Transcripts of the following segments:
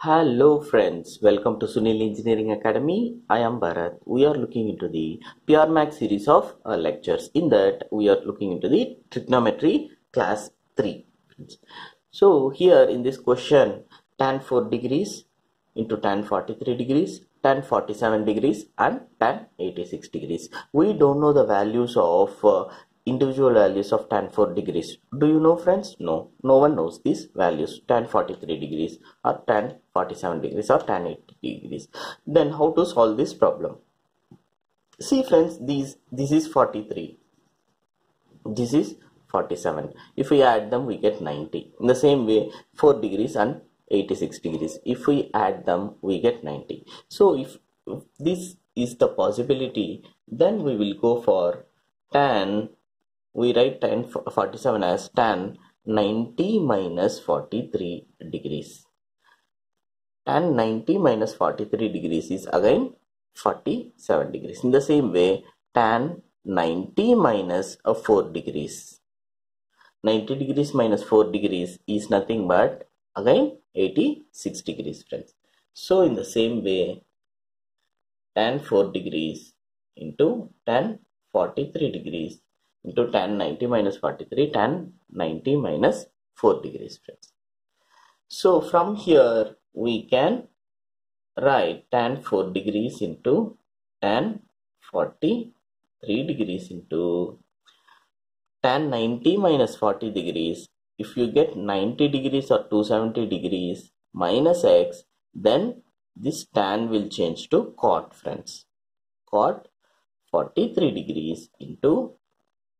Hello friends, welcome to Sunil Engineering Academy. I am Bharat. We are looking into the PR Max series of lectures. In that, we are looking into the trigonometry class 3. So here in this question, tan 4 degrees into tan 43 degrees, tan 47 degrees and tan 86 degrees. We don't know the values of individual values of tan 4 degrees. Do you know, friends? No one knows these values, tan 43 degrees or tan 47 degrees or tan 80 degrees. Then how to solve this problem? See friends, this is 43, this is 47. If we add them, we get 90. In the same way, 4 degrees and 86 degrees, if we add them, we get 90. So if this is the possibility, then we will go for tan. We write tan 47 as tan 90 minus 43 degrees. Tan 90 minus 43 degrees is again 47 degrees. In the same way, tan 90 minus 4 degrees. 90 degrees minus 4 degrees is nothing but again 86 degrees, friends. So in the same way, tan 4 degrees into tan 43 degrees into tan 90 minus 43, tan 90 minus 4 degrees, friends. So from here we can write tan 4 degrees into tan 43 degrees into tan 90 minus 40 degrees. If you get 90 degrees or 270 degrees minus x, then this tan will change to cot, friends. Cot 43 degrees into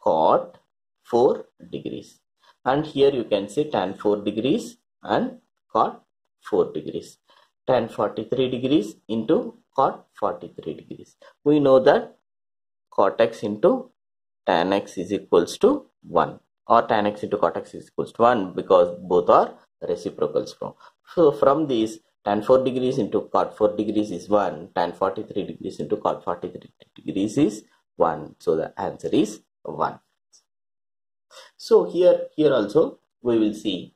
cot 4 degrees. And here you can say tan 4 degrees and cot 4 degrees. Tan 43 degrees into cot 43 degrees. We know that cot x into tan x is equals to 1, or tan x into cot x is equals to 1, because both are reciprocals from. So from this, tan 4 degrees into cot 4 degrees is 1, tan 43 degrees into cot 43 degrees is 1. So the answer is 1. So here also we will see.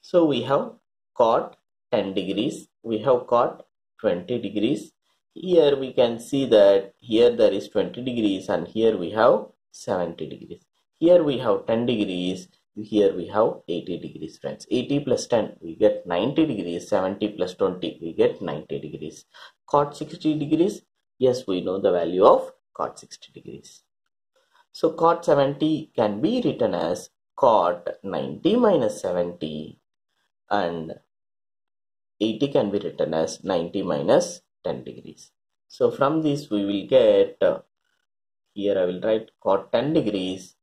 So we have cot 10 degrees, we have cot 20 degrees. Here we can see that here there is 20 degrees and here we have 70 degrees. Here we have 10 degrees, here we have 80 degrees, friends. 80 plus 10 we get 90 degrees, 70 plus 20 we get 90 degrees. Cot 60 degrees, yes, we know the value of cot 60 degrees. So cot 70 can be written as cot 90 minus 70, and 80 can be written as 90 minus 10 degrees. So from this we will get, here I will write cot 10 degrees,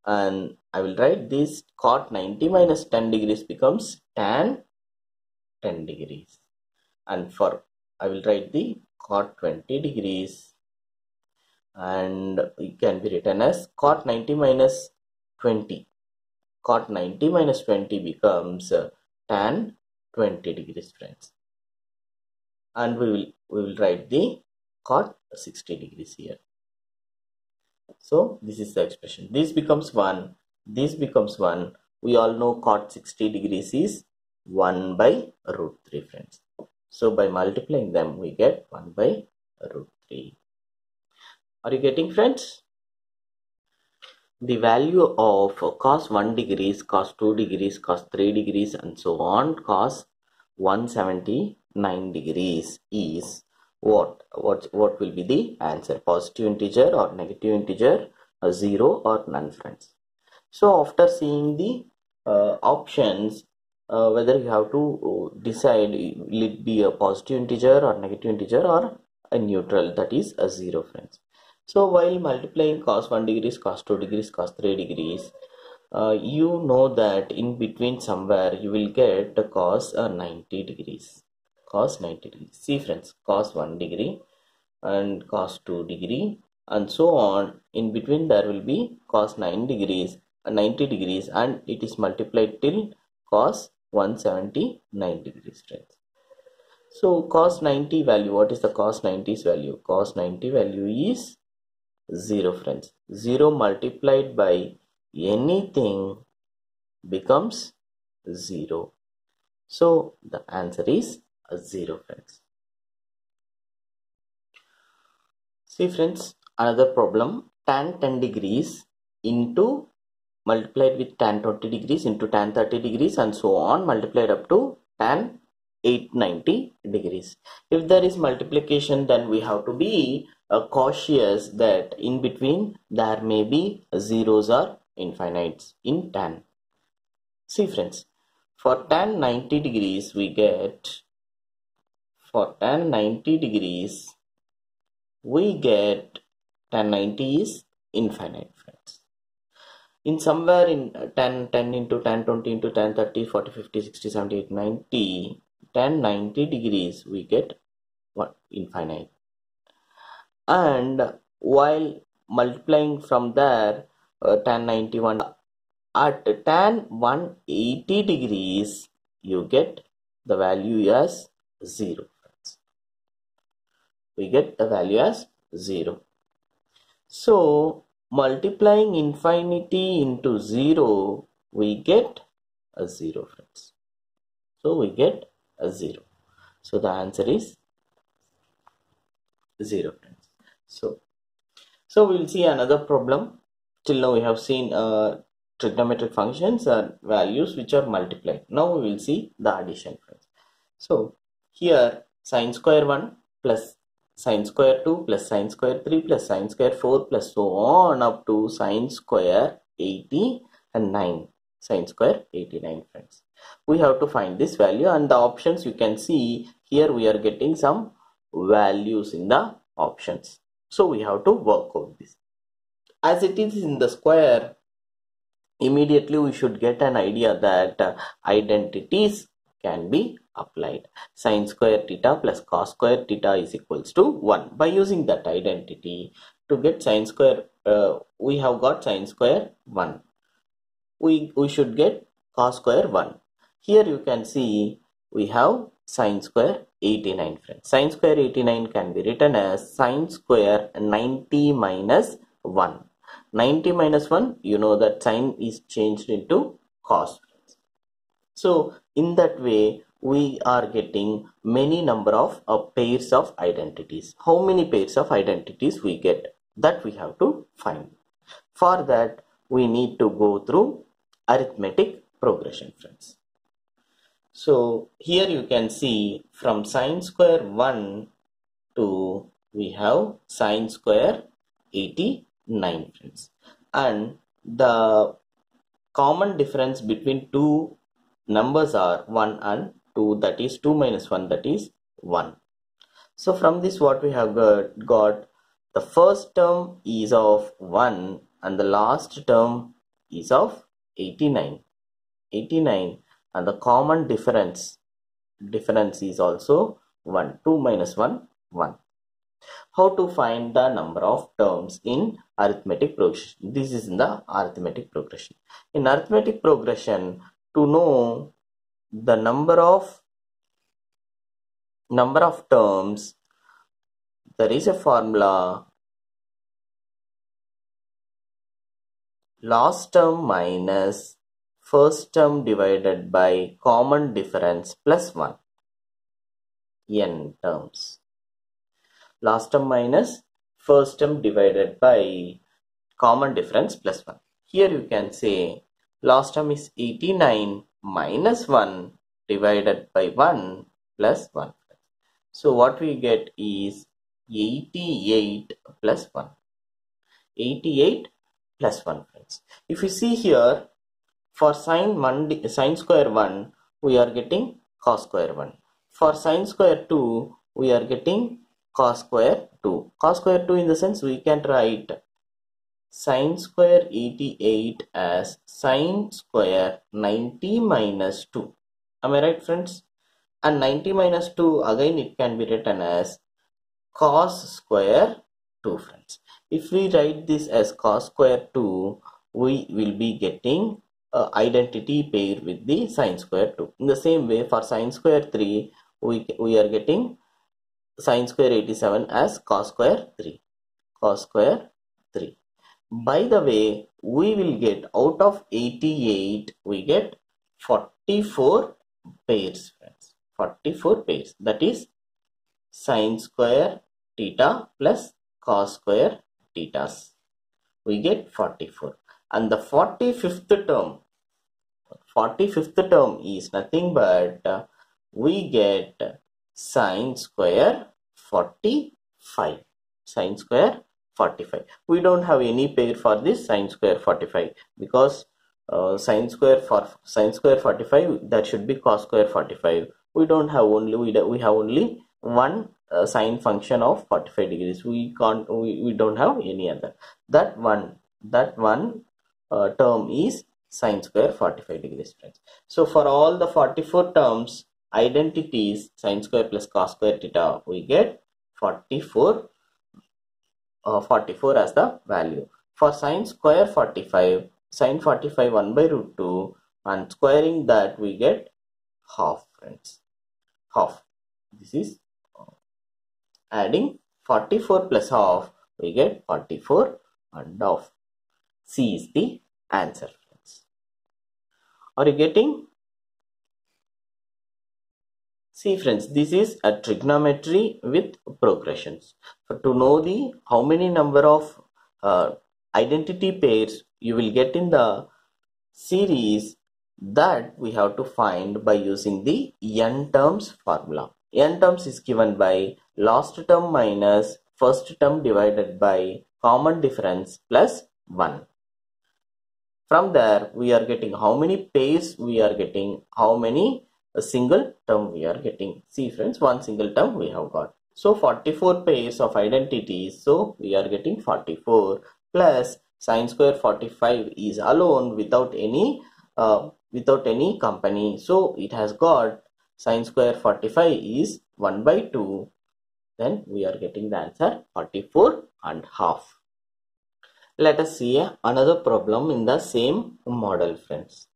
and I will write this cot 90 minus 10 degrees becomes tan 10 degrees. And for I will write the cot 20 degrees, and it can be written as cot 90 minus 20. Cot 90 minus 20 becomes tan 20 degrees, friends. And we will write the cot 60 degrees here. So this is the expression. This becomes 1. This becomes 1. We all know cot 60 degrees is 1 by root 3, friends. So by multiplying them, we get 1 by root 3. Are you getting, friends? The value of cos 1 degrees, cos 2 degrees, cos 3 degrees and so on, cos 179 degrees is what will be the answer? Positive integer or negative integer, 0 or none, friends. So after seeing the options, whether you have to decide will it be a positive integer or negative integer or a neutral, that is a 0, friends. So while multiplying cos 1 degrees, cos 2 degrees, cos 3 degrees, you know that in between somewhere you will get cos 90 degrees. Cos 90 degrees. See friends, cos 1 degree and cos 2 degree and so on. In between there will be cos 9 degrees, 90 degrees, and it is multiplied till cos 179 degrees, friends. So cos 90 value, what is the cos 90's value? Cos 90 value is 0, friends. 0 multiplied by anything becomes 0. So the answer is 0, friends. See friends, another problem, tan 10 degrees into multiplied with tan 20 degrees into tan 30 degrees and so on, multiplied up to tan 890 degrees. If there is multiplication, then we have to be cautious that in between there may be zeros or infinites in tan. See friends, for tan 90 degrees we get, tan 90 is infinite, friends. In somewhere in 10 into 10 20 into 10 30 40 50 60 70 80 90, tan 90 degrees we get what? Infinite. And while multiplying from there, tan 91 at tan 180 degrees you get the value as 0. We get the value as 0. So multiplying infinity into 0, we get a 0, friends. So we get a 0. So the answer is 0, friends. So we will see another problem. Till now we have seen trigonometric functions and values which are multiplied. Now we will see the addition, friends. So here sine square 1 plus sine square 2 plus sine square 3 plus sine square 4 plus so on up to sine square 89. Sine square 89, friends. We have to find this value, and the options you can see here we are getting some values in the options. So we have to work out this. As it is in the square, immediately we should get an idea that identities can be applied. Sin square theta plus cos square theta is equals to 1. By using that identity, to get sin square, we have got sin square 1. We should get cos square 1. Here you can see we have sin square 89, friends. Sin square 89 can be written as sin square 90 minus 1. 90 minus 1, you know that sign is changed into cos. So in that way we are getting many number of pairs of identities. How many pairs of identities we get, that we have to find. For that we need to go through arithmetic progression, friends. So here you can see from sin square 1 to we have sin square 89, friends. And the common difference between two numbers are 1 and 2, that is 2 minus 1, that is 1. So from this what we have got the first term is of 1 and the last term is of 89. And the common difference is also 1. 2 minus 1, 1. How to find the number of terms in arithmetic progression? This is in the arithmetic progression. In arithmetic progression, to know the number of terms, there is a formula: last term minus first term divided by common difference plus 1. N terms. Last term minus first term divided by common difference plus 1. Here you can say last term is 89 minus 1 divided by 1 plus 1. So what we get is 88 plus 1. 88 plus 1, friends. If you see here, for sin square 1, we are getting cos square 1. For sin square 2, we are getting cos square 2. Cos square 2 in the sense we can write sin square 88 as sin square 90 minus 2. Am I right, friends? And 90 minus 2, again it can be written as cos square 2, friends. If we write this as cos square 2, we will be getting identity pair with the sin square 2. In the same way, for sin square 3, we are getting sin square 87 as cos square 3. Cos square 3. By the way, we will get out of 88, we get 44 pairs, friends. 44 pairs. That is sine square theta plus cos square thetas. We get 44. And the 45th term is nothing but we get sine square 45. Sine square 45. We don't have any pair for this sine square 45 because sine square 45, that should be cos square 45. We don't have we have only one sine function of 45 degrees. We don't have any other. That one term is sine square 45 degrees, friends. So for all the 44 terms, identities sine square plus cos square theta, we get 44 as the value. For sine square 45, sine 45 1 by root 2, and squaring that we get half, friends. Half. This is adding 44 plus half, we get 44 and half. C is the answer, friends. Are you getting? See, friends, this is a trigonometry with progressions. To know the how many number of identity pairs you will get in the series, that we have to find by using the n terms formula. N terms is given by last term minus first term divided by common difference plus 1. From there, we are getting how many pairs we are getting, how many a single term we are getting. See, friends, one single term we have got. So 44 pairs of identities. So we are getting 44 plus sine square 45 is alone without any company. So it has got sine square 45 is 1 by 2. Then we are getting the answer 44 and half. Let us see another problem in the same model, friends.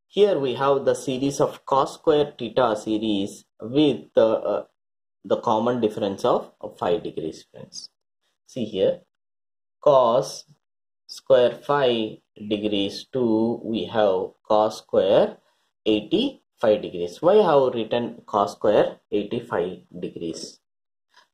Here we have the series of cos square theta series with the common difference of 5 degrees, friends. See here, cos square 5 degrees to we have cos square 85 degrees. Why I have written cos square 85 degrees?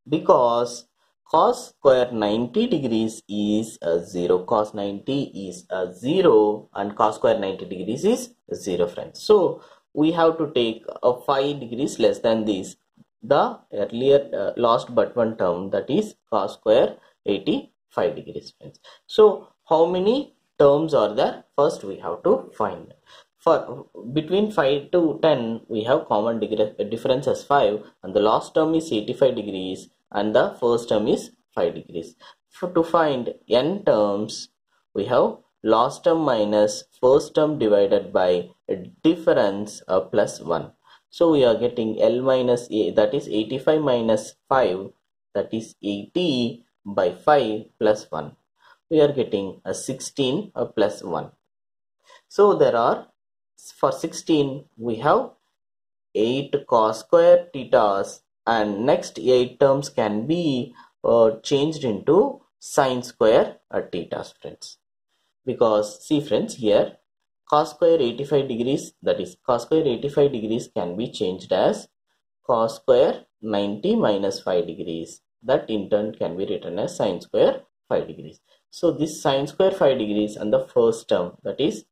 Because cos square 90 degrees is 0. Cos 90 is 0 and cos square 90 degrees is 0, friends. So we have to take a 5 degrees less than this, the earlier last but one term, that is cos square 85 degrees, friends. So how many terms are there? First we have to find. For between 5 to 10 we have common difference as 5, and the last term is 85 degrees and the first term is 5 degrees. To find n terms, we have last term minus first term divided by difference plus 1. So we are getting L minus A, that is 85 minus 5, that is 80 by 5 plus 1. We are getting a 16 plus 1. So there are, for 16 we have 8 cos square thetas, and next 8 terms can be changed into sine square thetas, friends. Because see, friends, here cos square 85 degrees, that is cos square 85 degrees can be changed as cos square 90 minus 5 degrees. That in turn can be written as sine square 5 degrees. So this sine square 5 degrees and the first term, that is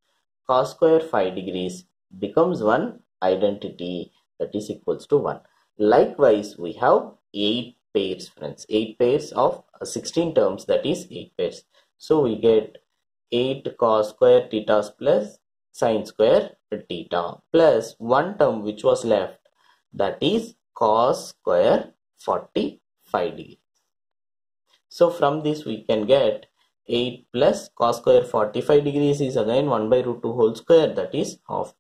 cos square 5 degrees, becomes one identity, that is equals to 1. Likewise, we have 8 pairs, friends. 8 pairs of 16 terms, that is 8 pairs. So we get 8 cos square theta plus sine square theta plus one term which was left, that is cos square 45 degrees. So from this we can get 8 plus cos square 45 degrees is again 1 by root 2 whole square, that is half.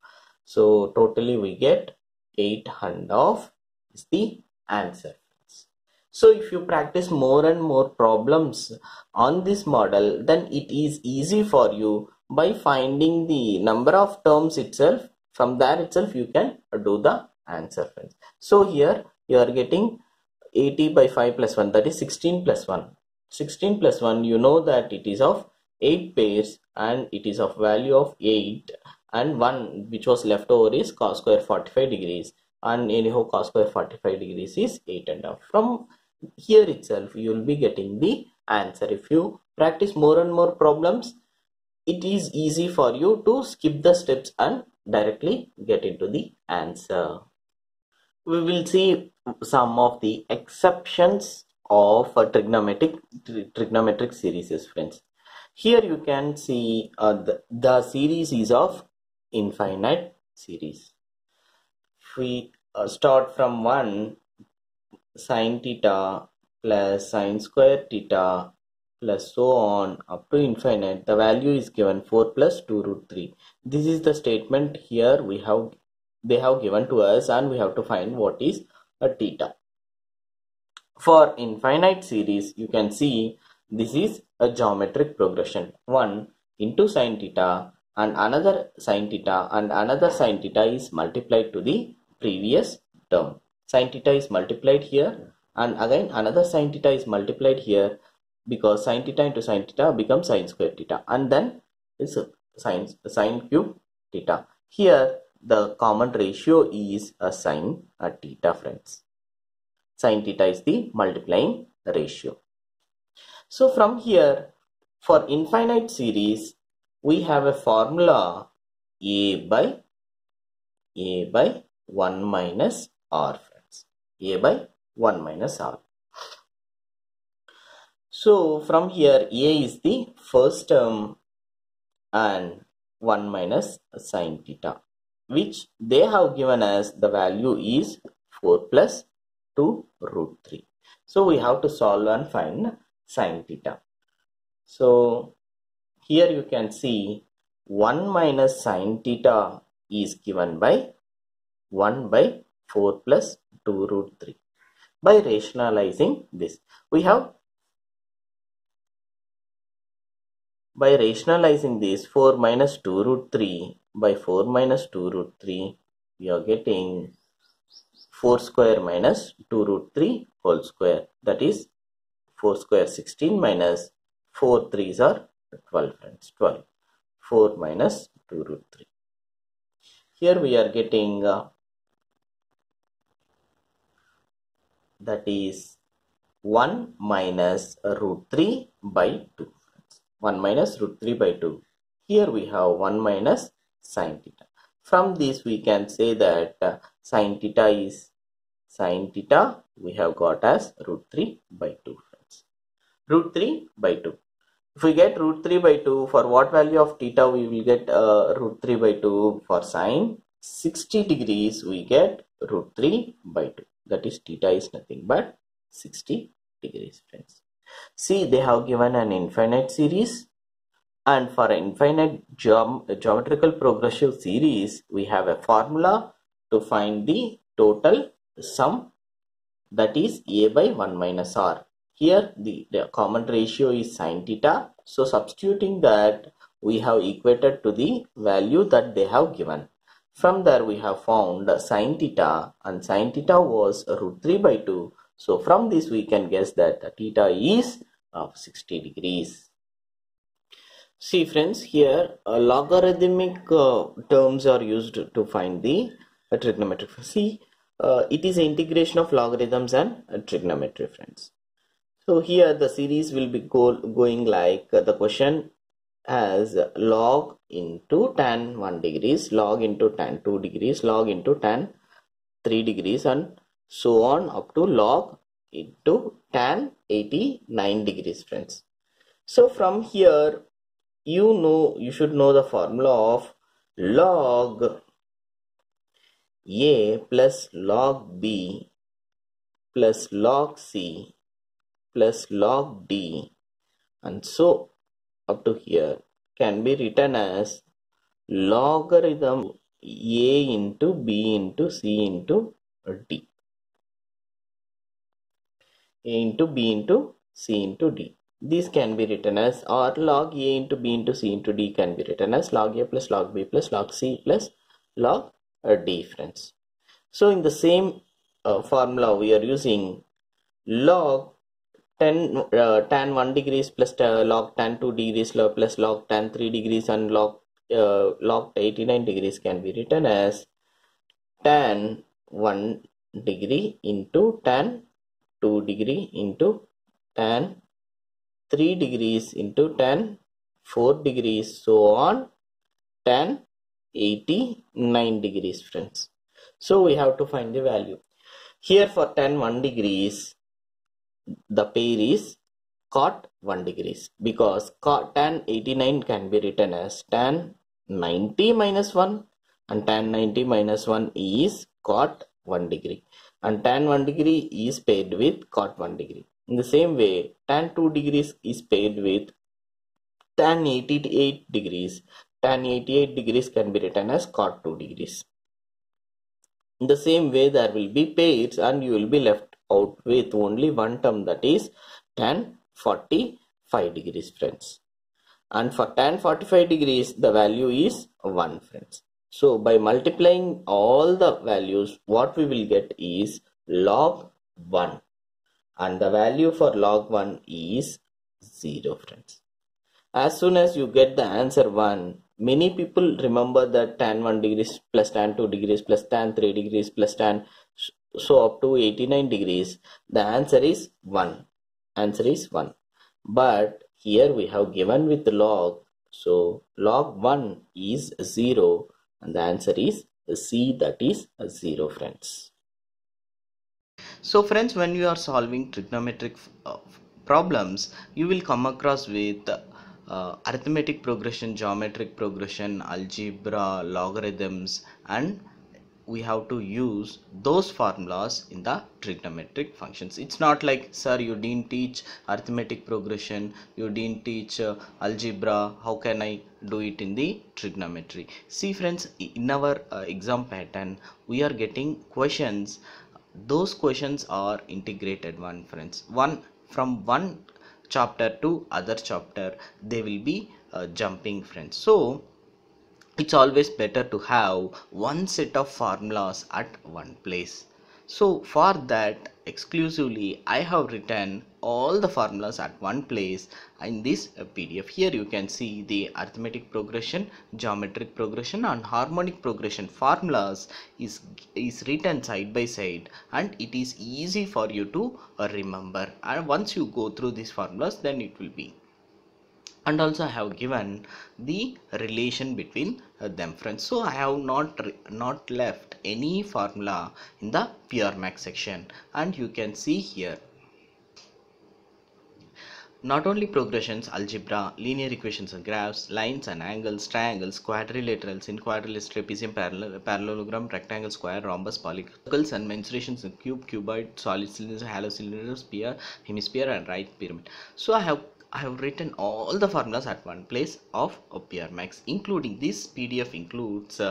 So totally we get 8 and half is the answer. So if you practice more and more problems on this model, then it is easy for you by finding the number of terms itself. From there itself you can do the answer, friends. So here you are getting 80 by 5 plus 1, that is 16 plus 1. 16 plus 1, you know that it is of 8 pairs and it is of value of 8, and 1 which was left over is cos square 45 degrees, and anyhow cos square 45 degrees is 8.5. From here itself you will be getting the answer. If you practice more and more problems, it is easy for you to skip the steps and directly get into the answer. We will see some of the exceptions of a trigonometric series, friends. Here you can see the series is of infinite series. If we start from 1, sine theta plus sine square theta plus so on up to infinite, the value is given 4 plus 2 root 3. This is the statement here they have given to us, and we have to find what is a theta. For infinite series, you can see this is a geometric progression. 1 into sine theta and another sine theta and another sine theta is multiplied to the previous term. Sine theta is multiplied here, and again another sine theta is multiplied here, because sine theta into sine theta becomes sine square theta, and then it's sine cube theta. Here the common ratio is a sine theta, friends. Sine theta is the multiplying ratio. So from here, for infinite series, we have a formula a by 1 minus r, friends. A by 1 minus r. So from here, a is the first term and 1 minus sine theta, which they have given us the value is 4 plus 2 root 3. So we have to solve and find sine theta. So here you can see 1 minus sine theta is given by 1 by 4 plus 2 root 3. By rationalizing this, we have 4 minus 2 root 3 by 4 minus 2 root 3, we are getting 4 square minus 2 root 3 whole square, that is 4 square 16 minus 4 3s are 12, friends. 12. 4 minus 2 root 3. Here we are getting that is 1 minus root 3 by 2. 1 minus root 3 by 2. Here we have 1 minus sine theta. From this we can say that sine theta we have got as root 3 by 2, friends. Root 3 by 2. If we get root 3 by 2, for what value of theta we will get root 3 by 2? For sine 60 degrees we get root 3 by 2. That is theta is nothing but 60 degrees, friends. See, they have given an infinite series, and for an infinite geometrical progressive series, we have a formula to find the total sum, that is a by 1 minus r. Here the common ratio is sine theta, so substituting that we have equated to the value that they have given. From there we have found sine theta, and sine theta was root 3 by 2. So from this we can guess that the theta is of 60 degrees. See, friends, here logarithmic terms are used to find the trigonometric. See, it is an integration of logarithms and trigonometry, friends. So here the series will be going like the question has log into tan 1 degrees, log into tan 2 degrees, log into tan 3 degrees, and so on up to log into tan 89 degrees, friends. So from here you should know the formula of log a plus log b plus log c plus log d, and so up to here can be written as logarithm a into b into c into d. A into b into c into d. This can be written as, or log a into b into c into d can be written as log a plus log b plus log c plus log d, friends. So in the same formula we are using log tan 1 degrees plus log tan 2 degrees plus log tan 3 degrees and log log 89 degrees can be written as tan 1 degree into tan 2 degree into tan 3 degrees into tan 4 degrees, so on, tan 89 degrees, friends. So we have to find the value. Here for tan 1 degrees, the pair is cot 1 degrees, because tan 89 can be written as tan 90 minus 1, and tan 90 minus 1 is cot 1 degree, and tan 1 degree is paired with cot 1 degree. In the same way, tan 2 degrees is paired with tan 88 degrees. Tan 88 degrees can be written as cot 2 degrees. In the same way, there will be pairs and you will be left out with only one term, that is tan 45 degrees, friends. And for tan 45 degrees, the value is 1, friends. So by multiplying all the values, what we will get is log 1. And the value for log 1 is 0, friends. As soon as you get the answer 1, many people remember that tan 1 degrees plus tan 2 degrees plus tan 3 degrees plus tan, so up to 89 degrees. The answer is 1. Answer is 1. But here we have given with log, so log 1 is 0 and the answer is C, that is 0, friends. So friends, when you are solving trigonometric problems, you will come across with arithmetic progression, geometric progression, algebra, logarithms, and we have to use those formulas in the trigonometric functions. It's not like, sir, you didn't teach arithmetic progression, you didn't teach algebra, how can I do it in the trigonometry? See friends, in our exam pattern, we are getting questions. Those questions are integrated one, friends. One from one chapter to other chapter, they will be jumping, friends. So it's always better to have one set of formulas at one place. So for that, exclusively I have written all the formulas at one place in this PDF. Here you can see the arithmetic progression, geometric progression and harmonic progression formulas is written side by side, and it is easy for you to remember, and once you go through these formulas, then it will be. And also I have given the relation between them, friends. So I have not left any formula in the pure max section, and you can see here not only progressions, algebra, linear equations and graphs, lines and angles, triangles, quadrilaterals, in quadrilateral, trapezium, parallelogram, rectangle, square, rhombus, polygons and mensurations in cube, cuboid, solid cylinder, hollow cylinder, sphere, hemisphere and right pyramid. So I have written all the formulas at one place of pure max, including this PDF includes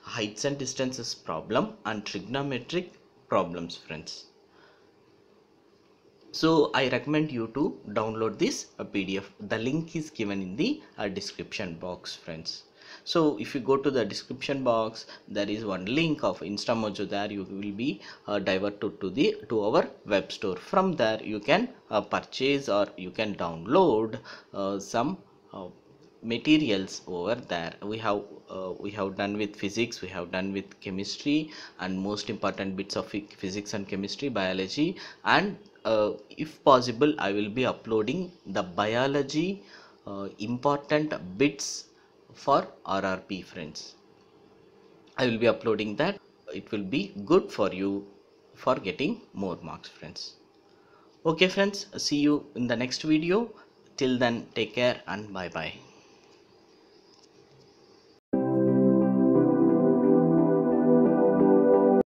heights and distances problem and trigonometric problems, friends. So I recommend you to download this PDF. The link is given in the description box, friends. So if you go to the description box, there is one link of InstaMojo. There you will be diverted to our web store. From there you can purchase or you can download some materials over there. We have done with physics, we have done with chemistry, and most important bits of physics and chemistry, biology, and if possible I will be uploading the biology important bits for RRB, friends. I will be uploading that. It will be good for you for getting more marks, friends. Okay friends, see you in the next video. Till then, take care and bye bye.